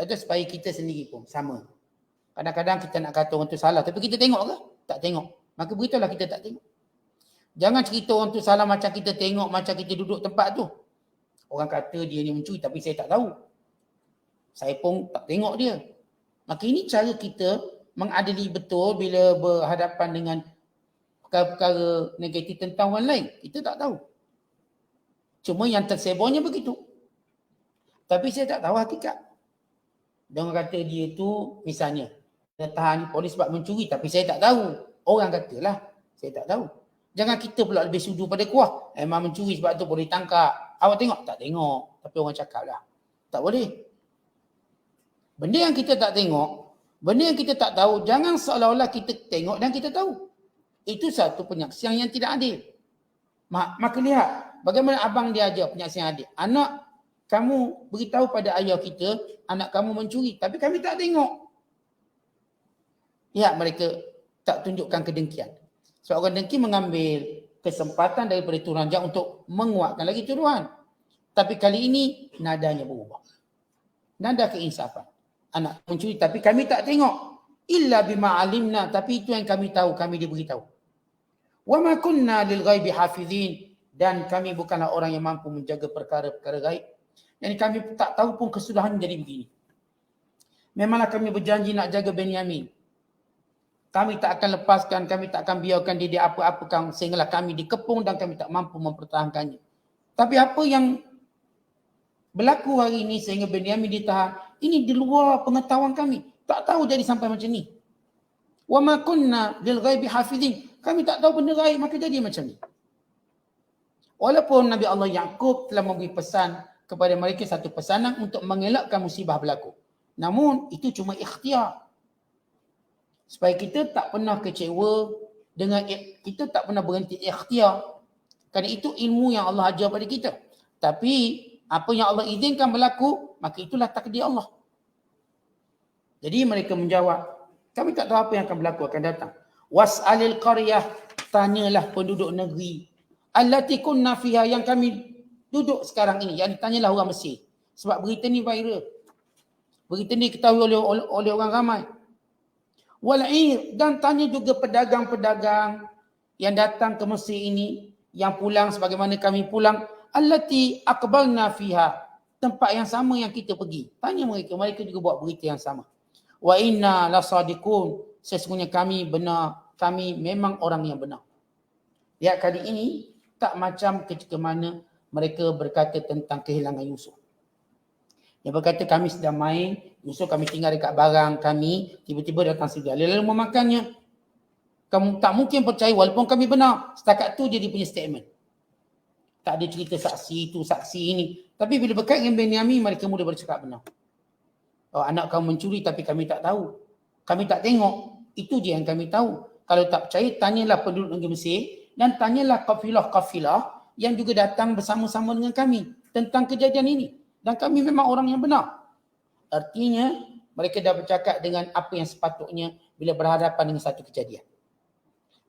[SPEAKER 3] Itu supaya kita sendiri pun sama. Kadang-kadang kita nak kata orang tu salah tapi kita tengok ke? Tak tengok. Maka beritahulah kita tak tengok. Jangan cerita orang tu salah macam kita tengok, macam kita duduk tempat tu. Orang kata dia ni mencuri tapi saya tak tahu. Saya pun tak tengok dia. Maka ini cara kita mengadili betul bila berhadapan dengan perkara-perkara negatif tentang orang lain. Kita tak tahu. Cuma yang tersebarnya begitu. Tapi saya tak tahu hakikat. Dia orang kata dia tu misalnya tahan polis sebab mencuri tapi saya tak tahu. Orang katalah saya tak tahu. Jangan kita pula lebih sudu pada kuah. Memang mencuri sebab tu boleh tangkap. Awak tengok? Tak tengok. Tapi orang cakap lah. Tak boleh. Benda yang kita tak tengok, benda yang kita tak tahu, jangan seolah-olah kita tengok dan kita tahu. Itu satu penyaksian yang tidak adil. Maka lihat bagaimana abang dia ajar penyaksian adil. Anak kamu beritahu pada ayah kita, anak kamu mencuri. Tapi kami tak tengok. Lihat mereka tak tunjukkan kedengkian. Sebab orang dengki mengambil kesempatan daripada tuduhan jahat untuk menguatkan lagi tuduhan. Tapi kali ini nadanya berubah. Nada keinsafan. Anak mencuri tapi kami tak tengok. Illa bima alimna, tapi itu yang kami tahu, kami diberitahu. Wa ma kunna lil ghaibi hafizin, dan kami bukanlah orang yang mampu menjaga perkara-perkara gaib. Yani kami tak tahu pun kesudahan jadi begini. Memanglah kami berjanji nak jaga Benyamin. Kami tak akan lepaskan, kami tak akan biarkan dia apa-apakan sehinggalah kami dikepung dan kami tak mampu mempertahankannya. Tapi apa yang berlaku hari ini sehingga Benyamin ditahan, ini di luar pengetahuan kami. Tak tahu jadi sampai macam ni. Wa ma kunna lil ghaibi hafizin. Kami tak tahu benda gaib maka jadi macam ni. Walaupun Nabi Allah Yaqub telah memberi pesan kepada mereka satu pesanan untuk mengelakkan musibah berlaku. Namun itu cuma ikhtiar. Supaya kita tak pernah kecewa dengan kita tak pernah berhenti ikhtiar. Kerana itu ilmu yang Allah ajar pada kita. Tapi apa yang Allah izinkan berlaku, maka itulah takdir Allah. Jadi mereka menjawab, kami tak tahu apa yang akan berlaku akan datang. Was'alil qaryah, tanyalah penduduk negeri. Allati kunna fiha, yang kami duduk sekarang ini. Yang ditanyalah orang Mesir. Sebab berita ni viral. Berita ni diketahui oleh orang ramai. Wal'ir, dan tanya juga pedagang-pedagang yang datang ke Mesir ini, yang pulang sebagaimana kami pulang. Allati aqbalna fiha, tempat yang sama yang kita pergi. Tanya mereka, mereka juga buat berita yang sama. Wa inna lasadiqun, sesungguhnya kami benar, kami memang orang yang benar. Lihat kali ini tak macam ketika mana mereka berkata tentang kehilangan Yusuf. Dia berkata kami sedang main, Yusuf kami tinggal dekat barang kami, tiba-tiba datang serigala lalu memakannya. Kamu tak mungkin percaya walaupun kami benar. Setakat tu dia punya statement. Tak ada cerita saksi itu, saksi ini. Tapi bila berkait dengan Benyamin, mereka mula bercakap benar. Oh, anak kamu mencuri tapi kami tak tahu. Kami tak tengok. Itu je yang kami tahu. Kalau tak percaya, tanyalah penduduk negeri Mesir dan tanyalah kafilah-kafilah yang juga datang bersama-sama dengan kami tentang kejadian ini. Dan kami memang orang yang benar. Artinya, mereka dah bercakap dengan apa yang sepatutnya bila berhadapan dengan satu kejadian.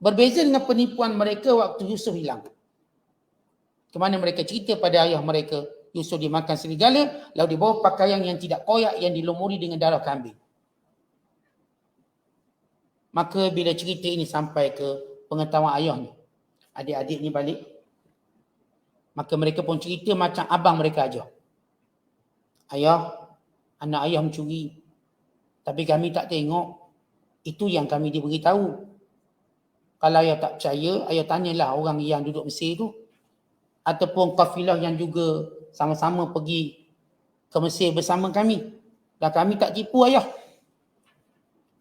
[SPEAKER 3] Berbeza dengan penipuan mereka waktu Yusuf hilang. Ke mana mereka cerita pada ayah mereka, Yusuf dimakan serigala, lalu dibawa pakaian yang tidak koyak yang dilumuri dengan darah kambing. Maka bila cerita ini sampai ke pengetahuan ayahnya, adik-adik ni balik, maka mereka pun cerita macam abang mereka ajar. Ayah, anak ayah mencuri. Tapi kami tak tengok. Itu yang kami diberitahu. Kalau ayah tak percaya, ayah tanyalah orang yang duduk Mesir tu. Ataupun kafilah yang juga sama-sama pergi ke Mesir bersama kami. Dan kami tak tipu ayah.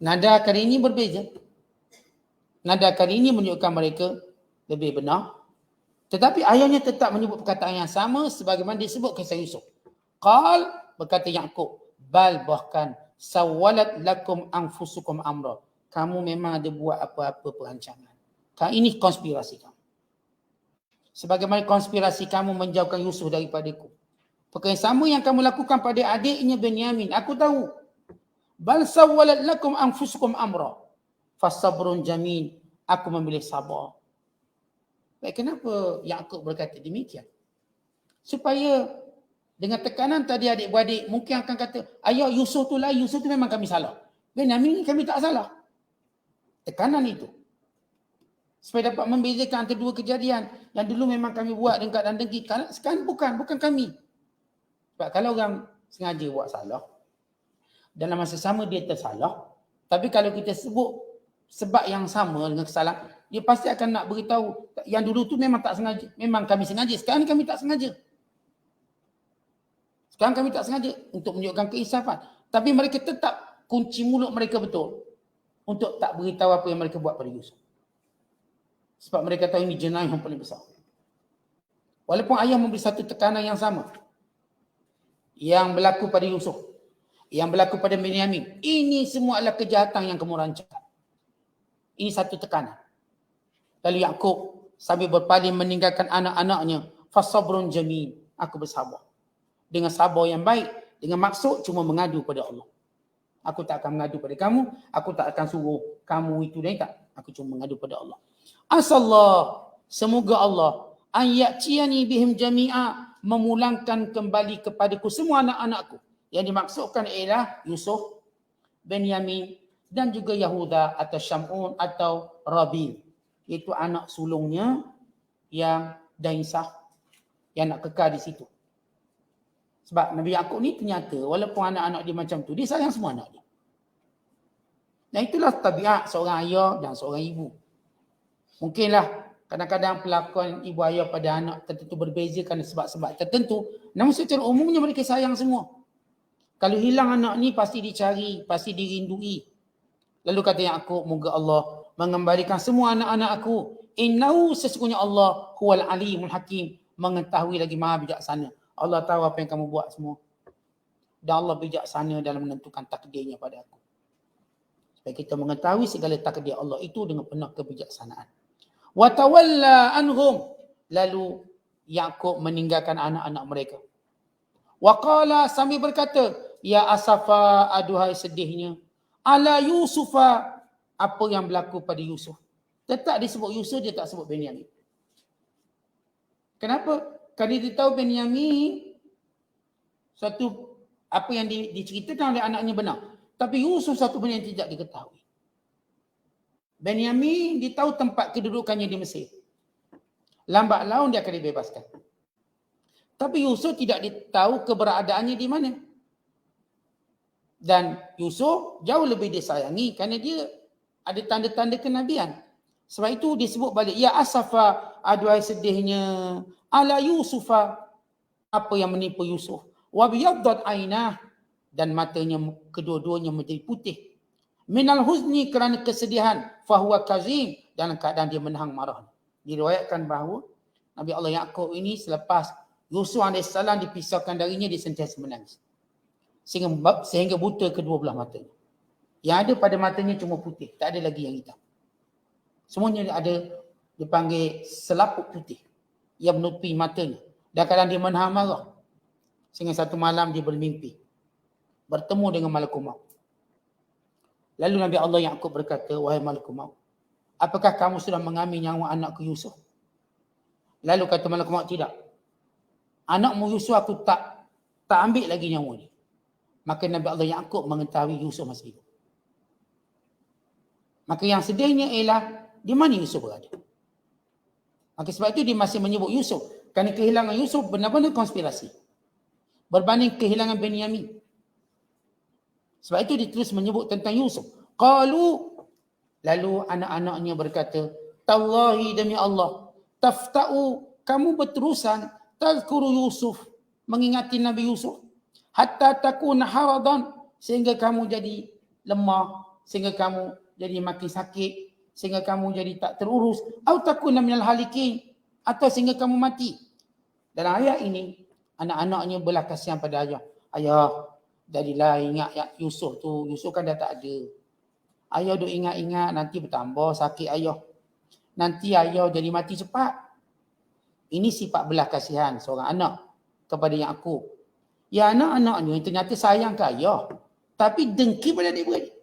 [SPEAKER 3] Nada kali ini berbeza. Nada kali ini menunjukkan mereka lebih benar. Tetapi ayahnya tetap menyebut perkataan yang sama sebagaimana disebut kisah Yusuf. Qal, berkata Yaqub, bal, bahkan sawalat lakum anfusukum amra. Kamu memang ada buat apa-apa perancangan. Ini konspirasi kamu. Sebagaimana konspirasi kamu menjauhkan Yusuf daripadaku. Perkara yang sama yang kamu lakukan pada adiknya Benyamin. Aku tahu. Bal sawalat lakum anfusukum amra. Fasabrun jamil. Aku memilih sabar. Baik, kenapa Yaqub berkata demikian? Supaya dengan tekanan tadi adik-beradik mungkin akan kata, ayah Yusuf tu lah, Yusuf tu memang kami salah. Benyamin ni kami tak salah. Tekanan itu. Supaya dapat membezakan antara dua kejadian. Yang dulu memang kami buat dengan keadaan dengki. Sekarang bukan kami. Sebab kalau orang sengaja buat salah, dalam masa sama dia tersalah. Tapi kalau kita sebut sebab yang sama dengan kesalahan, dia pasti akan nak beritahu yang dulu tu memang tak sengaja. Memang kami sengaja. Sekarang ni kami tak sengaja. Sekarang kami tak sengaja untuk menunjukkan keinsafan. Tapi mereka tetap kunci mulut mereka betul untuk tak beritahu apa yang mereka buat pada Yusuf. Sebab mereka tahu ini jenayah yang paling besar. Walaupun ayah memberi satu tekanan yang sama. Yang berlaku pada Yusuf. Yang berlaku pada Benyamin. Ini semua adalah kejahatan yang kamu rancangkan. Ini satu tekanan. Lalu Yaqub sambil berpaling meninggalkan anak-anaknya. Fasabrun jamil. Aku bersabar. Dengan sabar yang baik, dengan maksud cuma mengadu pada Allah. Aku tak akan mengadu pada kamu, aku tak akan suruh kamu itu dan tak. Aku cuma mengadu pada Allah. Asallah, semoga Allah an ya'tiyani bihim jami'a, memulangkan kembali kepadaku semua anak-anakku. Yang dimaksudkan ialah Yusuf, Benyamin dan juga Yahuda atau Syamun atau Rabil, iaitu anak sulungnya yang Daisah yang nak kekal di situ. Sebab Nabi Yaqub ni ternyata walaupun anak-anak dia macam tu, dia sayang semua anak dia. Dan itulah tabiat seorang ayah dan seorang ibu. Mungkinlah kadang-kadang pelakon ibu ayah pada anak tertentu berbeza kerana sebab-sebab tertentu. Namun secara umumnya mereka sayang semua. Kalau hilang anak ni pasti dicari, pasti dirindui. Lalu kata Yaqub, moga Allah mengembalikan semua anak-anak aku. Innahu sesungguhnya Allah huwal alimul hakim. Mengetahui lagi maha bijaksana. Allah tahu apa yang kamu buat semua. Dan Allah bijaksana dalam menentukan takdirnya pada aku. Supaya kita mengetahui segala takdir Allah itu dengan penuh kebijaksanaan. Wa tawalla anhum. Lalu Yaqub meninggalkan anak-anak mereka. Wa qala sambil berkata, ya asafa, aduhai sedihnya. Ala Yusufa, apa yang berlaku pada Yusuf. Tetap disebut Yusuf, dia tak sebut Benyamin. Kenapa? Kerana dia tahu Benyamin satu apa yang diceritakan oleh anaknya benar. Tapi Yusuf satu benda yang tidak diketahui. Benyamin dia tahu tempat kedudukannya di Mesir. Lambat laun dia akan dibebaskan. Tapi Yusuf tidak tahu keberadaannya di mana. Dan Yusuf jauh lebih disayangi kerana dia ada tanda-tanda kenabian. Sebab itu disebut balik, ya asafa, aduhai sedihnya, ala Yusufa, apa yang menimpa Yusuf. Wa biyaddat ainah, dan matanya kedua-duanya menjadi putih. Minal huzni, kerana kesedihan, fahuwa kazim, dalam keadaan dia menahan marah. Diriwayatkan bahawa Nabi Allah Yaqub ini selepas Yusuf AS dipisahkan darinya, dia sentiasa menangis. Sehingga buta kedua belah matanya. Yang ada pada matanya cuma putih, tak ada lagi yang hitam. Semuanya ada, dipanggil selaput putih yang menutupi matanya. Dan kadang dia menahan marah. Sehingga satu malam dia bermimpi bertemu dengan malakul maut. Lalu Nabi Allah Yaqub berkata, wahai malakul maut, apakah kamu sudah mengambil nyawa anakku Yusuf? Lalu kata malakul maut, tidak. Anakmu Yusuf aku tak ambil lagi nyawa dia. Maka Nabi Allah Yaqub mengetahui Yusuf masih hidup. Maka yang sedihnya ialah di mana Yusuf berada. Maka sebab itu dia masih menyebut Yusuf. Kerana kehilangan Yusuf benar-benar konspirasi. Berbanding kehilangan Benyamin. Sebab itu dia terus menyebut tentang Yusuf. Qalu, lalu anak-anaknya berkata, tallahi demi Allah, tafta'u, kamu berterusan, tazkuru Yusuf, mengingati Nabi Yusuf. Hatta takuna haradan, sehingga kamu jadi lemah, sehingga kamu jadi makin sakit, sehingga kamu jadi tak terurus. Atau takuna minal halikin, atau sehingga kamu mati. Dalam ayat ini, anak-anaknya belas kasihan pada ayah. Ayah, jadilah ingat ya Yusuf tu. Yusuf kan dah tak ada. Ayah duk ingat-ingat, nanti bertambah sakit ayah. Nanti ayah jadi mati cepat. Ini sifat belas kasihan seorang anak kepada Yaqub. Ya anak-anaknya ternyata sayang ke ayah. Tapi dengki pada adik-beradik.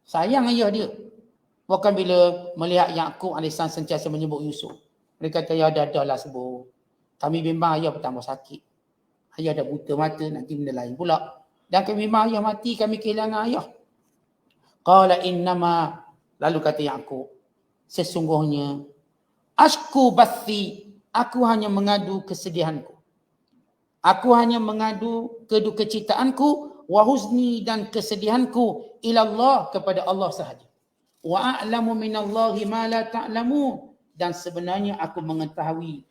[SPEAKER 3] Sayang ayah dia. Bukan bila melihat Yaqub AS sentiasa menyebut Yusuf. Mereka kata, ya dah lah sebut. Kami bimbang ayah bertambah sakit. Ayah dah buta mata, nanti benda lain pula. Dan kami bimbang ayah mati, kami kehilangan ayah. Qala innama, lalu kata Yaqub, sesungguhnya, ashku bathi, aku hanya mengadu kesedihanku. Aku hanya mengadu kedukacitaanku, wa huzni, dan kesedihanku, ilallah, kepada Allah sahaja. Wa a'lamu minallahi ma la ta'lamun, dan sebenarnya aku mengetahui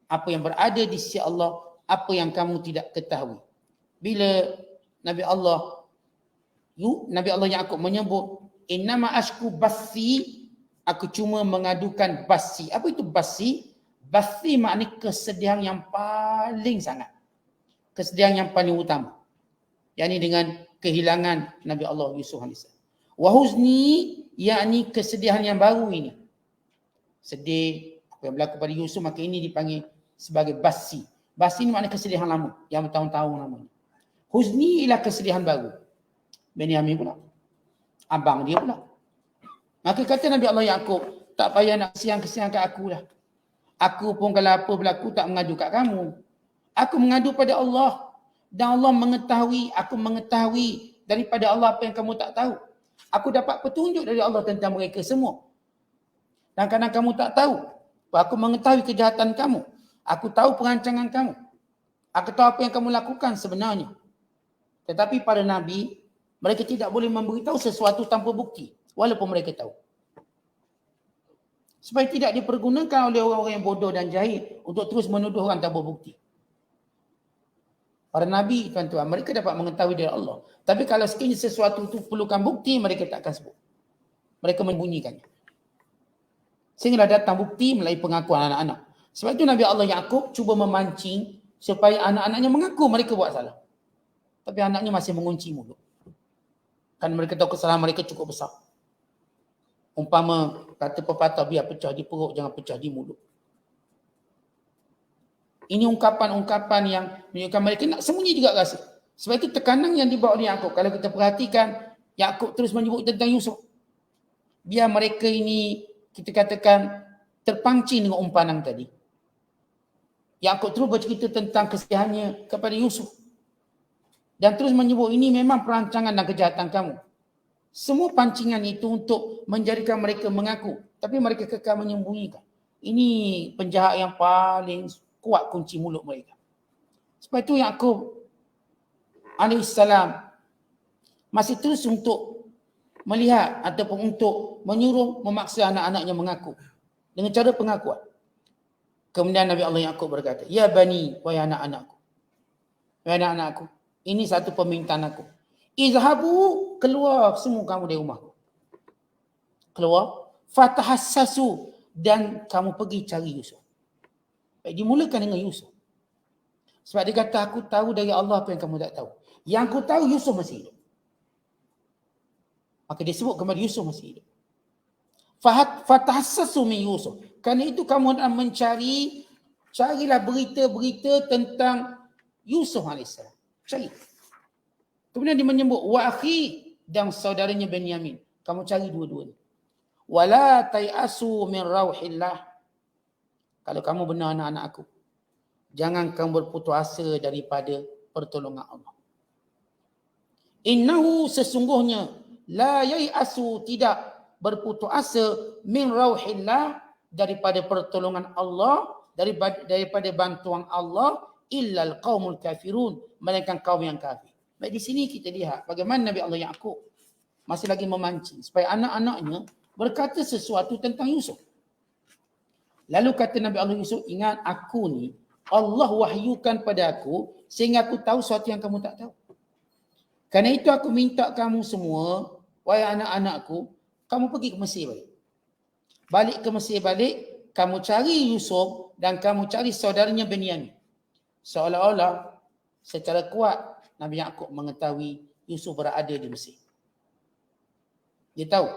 [SPEAKER 3] apa yang berada di sisi Allah, apa yang kamu tidak ketahui. Bila Nabi Allah Yaqub menyebut innama ashku bathi, aku cuma mengadukan basi. Apa itu basi? Basi maknanya kesedihan yang paling sangat. Kesedihan yang paling utama. Yakni dengan kehilangan Nabi Allah Yusuf AS. Wa huzni, yakni kesedihan yang baru ini. Sedih apa yang berlaku pada Yusuf, maka ini dipanggil sebagai basi. Basi ini maknanya kesedihan lama, yang bertahun-tahun lamanya. Huzni ialah kesedihan baru. Benyamin pula. Abang dia pula. Maka kata Nabi Allah Yaqub, tak payah nak kesian-kesian kat aku dah. Aku pun kalau apa berlaku tak mengadu kat kamu. Aku mengadu pada Allah. Dan Allah mengetahui, aku mengetahui daripada Allah apa yang kamu tak tahu. Aku dapat petunjuk dari Allah tentang mereka semua. Dan kadang kamu tak tahu, aku mengetahui kejahatan kamu. Aku tahu perancangan kamu. Aku tahu apa yang kamu lakukan sebenarnya. Tetapi para Nabi, mereka tidak boleh memberitahu sesuatu tanpa bukti. Walaupun mereka tahu. Supaya tidak dipergunakan oleh orang-orang yang bodoh dan jahil untuk terus menuduh orang tanpa bukti. Para Nabi, tuan-tuan, mereka dapat mengetahui dari Allah. Tapi kalau sekiranya sesuatu itu perlukan bukti, mereka tak akan sebut. Mereka membunyikannya. Sehingga datang bukti melalui pengakuan anak-anak. Sebab itu Nabi Allah Yaqub cuba memancing supaya anak-anaknya mengaku mereka buat salah. Tapi anaknya masih mengunci mulut. Kan mereka tahu kesalahan mereka cukup besar. Umpama kata pepatah, biar pecah di perut, jangan pecah di mulut. Ini ungkapan-ungkapan yang menunjukkan mereka nak sembunyi juga rasa. Sebab itu tekanan yang dibawa oleh Yaqub. Kalau kita perhatikan, Yaqub terus menyebut tentang Yusuf. Biar mereka ini, kita katakan, terpancing dengan umpanan tadi. Yaqub terus bercerita tentang kesihannya kepada Yusuf. Dan terus menyebut ini memang perancangan dan kejahatan kamu. Semua pancingan itu untuk menjadikan mereka mengaku. Tapi mereka kekal menyembunyikan. Ini penjahat yang paling kuat kunci mulut mereka. Sebab itu Yaqub alaihissalam masih terus untuk melihat ataupun untuk menyuruh memaksa anak-anaknya mengaku. Dengan cara pengakuan. Kemudian Nabi Allah Yaqub berkata, Ya bani, wahai anak-anakku. Wahai anak-anakku, ini satu permintaan aku. Izhabu, keluar semua kamu dari rumahku. Keluar. Fatahassasu, dan kamu pergi cari Yusuf. Baik, dimulakan dengan Yusuf. Sebab dia kata, aku tahu dari Allah apa yang kamu tak tahu. Yang aku tahu Yusuf masih hidup. Maka dia sebut kepada Yusuf masih hidup. Fatahassasu min Yusuf. Kerana itu kamu nak mencari, carilah berita-berita tentang Yusuf AS. Cari. Kemudian dia menyebut wa akhi dan saudaranya Benyamin. Kamu cari dua-duanya. Wala tayasu min rauhillah. Kalau kamu benar anak-anak aku, jangan kamu berputus asa daripada pertolongan Allah. Innahu, sesungguhnya, la yayasu, tidak berputus asa, min rauhillah, daripada pertolongan Allah, daripada bantuan Allah, illal qaumul kafirun, melainkan kaum yang kafir. Baik, di sini kita lihat bagaimana Nabi Allah Yaqub masih lagi memancing supaya anak-anaknya berkata sesuatu tentang Yusuf. Lalu kata Nabi Allah Yusuf, ingat aku ni Allah wahyukan pada aku sehingga aku tahu sesuatu yang kamu tak tahu. Kerana itu aku minta kamu semua, wahai anak-anakku, kamu pergi ke Mesir balik. Balik ke Mesir balik, kamu cari Yusuf dan kamu cari saudaranya Benyamin. Seolah-olah secara kuat Nabi Yaqub mengetahui Yusuf berada di Mesir. Dia tahu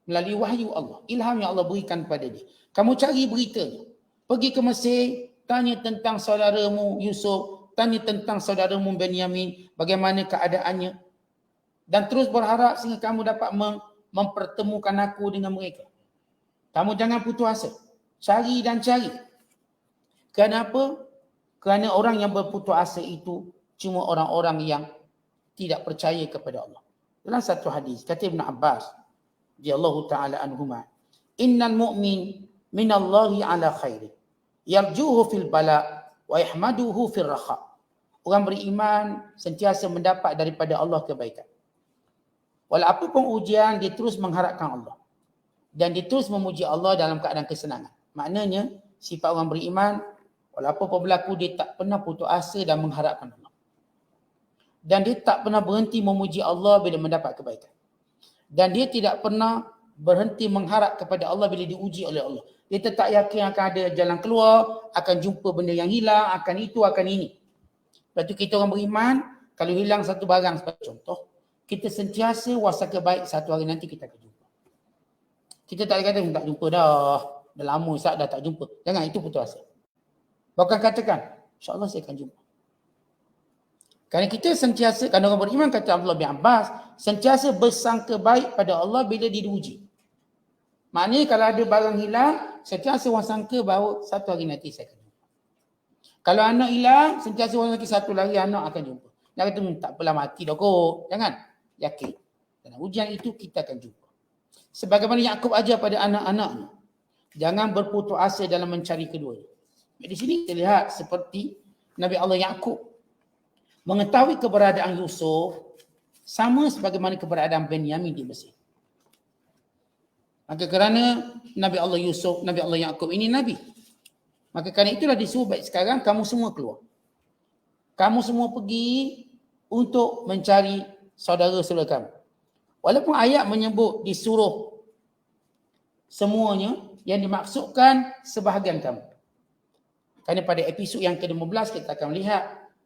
[SPEAKER 3] melalui wahyu Allah, ilham yang Allah berikan kepada dia. Kamu cari beritanya. Pergi ke Mesir, tanya tentang saudaramu Yusuf, tanya tentang saudaramu Benyamin, bagaimana keadaannya. Dan terus berharap sehingga kamu dapat mempertemukan aku dengan mereka. Kamu jangan putus asa. Cari dan cari. Kenapa? Kerana orang yang berputus asa itu cuma orang-orang yang tidak percaya kepada Allah. Dalam satu hadis, kata Ibn Abbas, radhiyallahu ta'ala anhuma, innal mu'min minallahi ala khairi, yarjuhu fil bala, wa yahmaduhu fil rakha. Orang beriman sentiasa mendapat daripada Allah kebaikan. Walau apapun ujian, dia terus mengharapkan Allah. Dan dia terus memuji Allah dalam keadaan kesenangan. Maknanya, sifat orang beriman, walau apa berlaku, dia tak pernah putus asa dan mengharapkan Allah. Dan dia tak pernah berhenti memuji Allah bila mendapat kebaikan. Dan dia tidak pernah berhenti mengharap kepada Allah bila diuji oleh Allah. Dia tetap yakin akan ada jalan keluar, akan jumpa benda yang hilang, akan itu, akan ini. Lepas tu kita orang beriman, kalau hilang satu barang sebagai contoh, kita sentiasa wasaka baik satu hari nanti kita akan jumpa. Kita tak kata tak jumpa dah lama Ustaz dah tak jumpa. Jangan, itu putus asa. Bahkan katakan, insya-Allah saya akan jumpa. Kerana kita sentiasa, kalau orang beriman kata Abdullah bin Abbas, sentiasa bersangka baik pada Allah bila diuji. Maknanya kalau ada barang hilang, sentiasa orang sangka bahawa satu hari nanti saya akan jumpa. Kalau anak hilang, sentiasa orang sangka satu hari anak akan jumpa. Dia kata, tak apalah mati dah kot. Jangan, yakin. Dalam ujian itu kita akan jumpa. Sebagaimana Yaqub ajar pada anak-anaknya, jangan berputus asa dalam mencari keduanya. Di sini kita lihat seperti Nabi Allah Yaqub mengetahui keberadaan Yusuf sama sebagaimana keberadaan Benyamin di Mesir. Maka kerana Nabi Allah Yusuf, Nabi Allah Yaqub ini Nabi, maka kerana itulah disuruh baik sekarang kamu semua keluar. Kamu semua pergi untuk mencari saudara-saudara kamu. Walaupun ayat menyebut disuruh semuanya, yang dimaksudkan sebahagian kamu. Kerana pada episod yang ke-15 kita akan lihat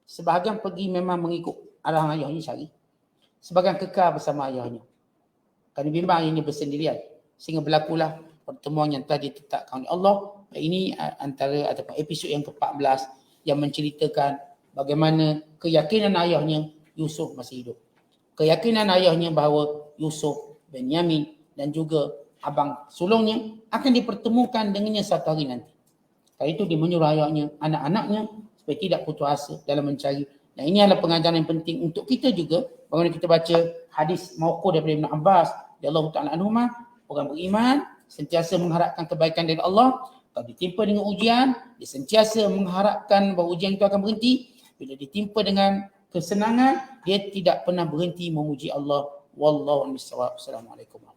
[SPEAKER 3] sebahagian pergi memang mengikut arahan ayahnya cari. Sebahagian kekal bersama ayahnya. Kerana bimbang ini bersendirian. Sehingga berlakulah pertemuan yang telah ditetapkan oleh Allah. Ini antara ataupun episod yang ke-14 yang menceritakan bagaimana keyakinan ayahnya Yusuf masih hidup. Keyakinan ayahnya bahawa Yusuf, Benyamin dan juga abang sulungnya akan dipertemukan dengannya satu hari nanti. Karena itu dia menyuruh ayahnya, anak-anaknya supaya tidak putus asa dalam mencari. Dan ini adalah pengajaran yang penting untuk kita juga. Bagaimana kita baca hadis mauquf daripada Ibn Abbas radhiyallahu ta'ala anhuma, orang beriman sentiasa mengharapkan kebaikan dari Allah. Kalau ditimpa dengan ujian, dia sentiasa mengharapkan bahawa ujian itu akan berhenti. Bila ditimpa dengan kesenangan, dia tidak pernah berhenti memuji Allah. Wallahu a'lam bishawab. Assalamualaikum.